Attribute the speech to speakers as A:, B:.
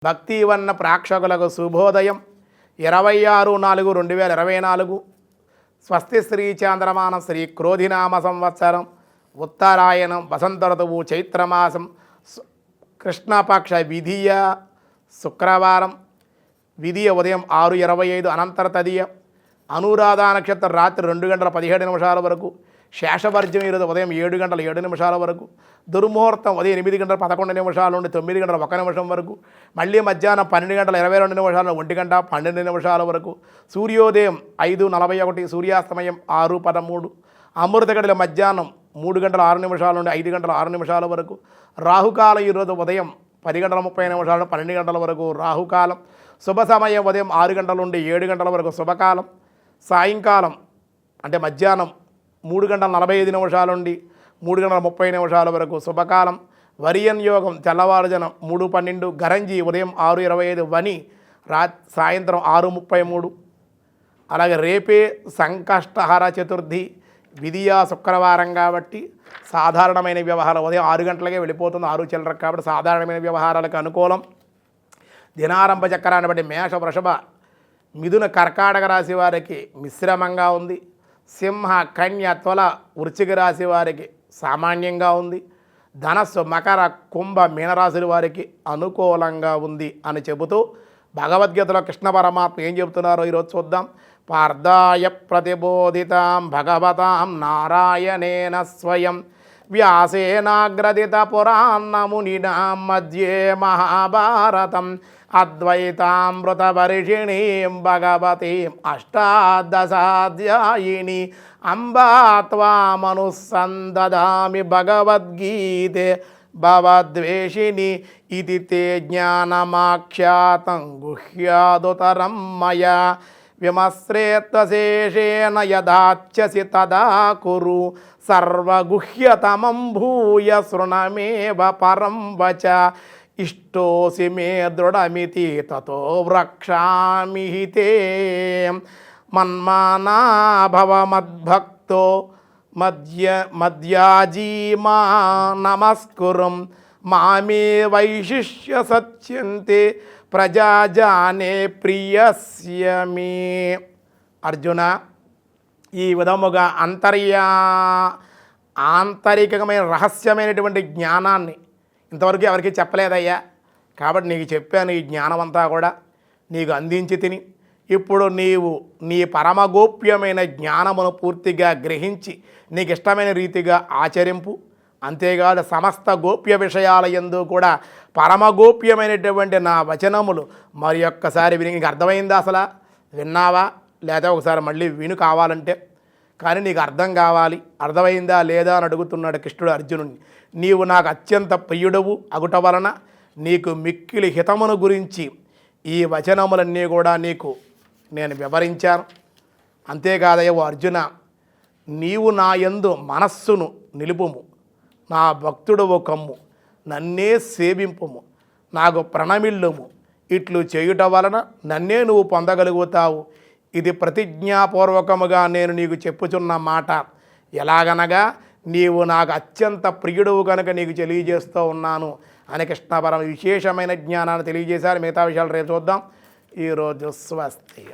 A: భక్తివన్న ప్రేక్షకులకు శుభోదయం 26/4/2024 స్వస్తి శ్రీ చాంద్రమాన శ్రీ క్రోధినామ సంవత్సరం ఉత్తరాయణం వసంత ఋతువు చైత్రమాసం కృష్ణపక్ష విధియ శుక్రవారం విధియ ఉదయం 6:25 అనంతర తదియ అనురాధ నక్షత్రం రాత్రి 2:17 వరకు శేషవర్జ్యం ఈరోజు ఉదయం 7:07 వరకు దుర్ముహూర్తం ఉదయం 8:11 నుండి 9:01 వరకు మళ్ళీ మధ్యాహ్నం 12:22 నుండి 1:12 వరకు సూర్యోదయం 5:41 సూర్యాస్తమయం 6:13 అమృత గడిల మధ్యాహ్నం 3:06 నుండి 5:06 వరకు రాహుకాలం ఈరోజు ఉదయం 10:30 నుండి 12 వరకు రాహుకాలం శుభ సమయం ఉదయం 6 గంటల నుండి 7 గంటల వరకు శుభకాలం సాయంకాలం అంటే మధ్యాహ్నం 3:45 నుండి 3:30 వరకు శుభకాలం వరియన్ యోగం తెల్లవారుజన 3:12 గరంజి ఉదయం 6:25 వని సాయంత్రం 6:33 అలాగే రేపే సంకష్టహర చతుర్థి విధియా శుక్రవారం కాబట్టి సాధారణమైన వ్యవహారం ఉదయం 6 గంటలకే వెళ్ళిపోతుంది 6 చిల్లర కాబట్టి సాధారణమైన వ్యవహారాలకు అనుకూలం దినారంభ చక్రాన్ని బట్టి మేష వృషభ మిథున కర్కాటక రాశి వారికి మిశ్రమంగా ఉంది సింహ కన్య తుల వృశ్చిక రాశి వారికి సామాన్యంగా ఉంది ధనస్సు మకర కుంభ మీనరాశుల వారికి అనుకూలంగా ఉంది అని చెబుతూ భగవద్గీతలో కృష్ణ పరమాత్మ ఏం చెబుతున్నారో ఈరోజు చూద్దాం. పార్థాయ ప్రతిబోధితాం భగవతాం నారాయణేన స్వయం వ్యాసేనాగ్రదిత పురాణమునినా మధ్యే మహాభారతం అద్వైతామృతవర్షిణీం భగవతీం అష్టాదశాధ్యాయిని అంబా త్వామనుసందదామి భగవద్గీతే భవద్వేషిణి ఇది తే జ్ఞానమాఖ్యాతం గుహ్యాదుతరం మయా విమశ్రేత్వశేషేణ యదాచ్యసి తదా కురు సర్వగుహ్యతమం భూయ శృణమేవ పరం వచ ఇష్టోసి మే దృఢమితి తతో వ్రక్షామి తే మన్మానా భవ మద్భక్తో మద్యాజీమా నమస్కురం మామే వైశిష్య సత్యంతే ప్రజాజానే ప్రియస్యమి. అర్జున, ఈ విధముగా ఆంతరికమైన రహస్యమైనటువంటి జ్ఞానాన్ని ఇంతవరకు ఎవరికి చెప్పలేదయ్యా, కాబట్టి నీకు చెప్పాను. ఈ జ్ఞానం అంతా కూడా నీకు అందించి తిని ఇప్పుడు నీవు నీ పరమగోప్యమైన జ్ఞానమును పూర్తిగా గ్రహించి నీకు ఇష్టమైన రీతిగా ఆచరింపు. అంతేకాదు సమస్త గోప్య విషయాల యందు కూడా పరమగోప్యమైనటువంటి నా వచనములు మరి ఒక్కసారి విని నీకు అర్థమైందా? అసలు విన్నావా? లేదా ఒకసారి మళ్ళీ విను కావాలంటే. కానీ నీకు అర్థం కావాలి, అర్థమైందా లేదా అని అడుగుతున్నాడు కృష్ణుడు అర్జునుడిని. నీవు నాకు అత్యంత ప్రియుడవు అగుట వలన నీకు మిక్కిలి హితమును గురించి ఈ వచనములన్నీ కూడా నీకు నేను వివరించాను. అంతేకాదయ్య ఓ అర్జున, నీవు నా యందు మనస్సును నిలుపుము, నా భక్తుడవు కమ్ము, నన్నే సేవింపుము, నాకు ప్రణమిల్లుము. ఇట్లు చేయుట వలన నన్నే నువ్వు పొందగలుగుతావు. ఇది ప్రతిజ్ఞాపూర్వకముగా నేను నీకు చెప్పుచున్న మాట. ఎలాగనగా నీవు నాకు అత్యంత ప్రియుడవు కనుక నీకు తెలియజేస్తూ ఉన్నాను అని కృష్ణ పరమ విశేషమైన జ్ఞానాన్ని తెలియజేశారు. మిగతా విషయాలు రేపు చూద్దాం. ఈరోజు స్వస్తి.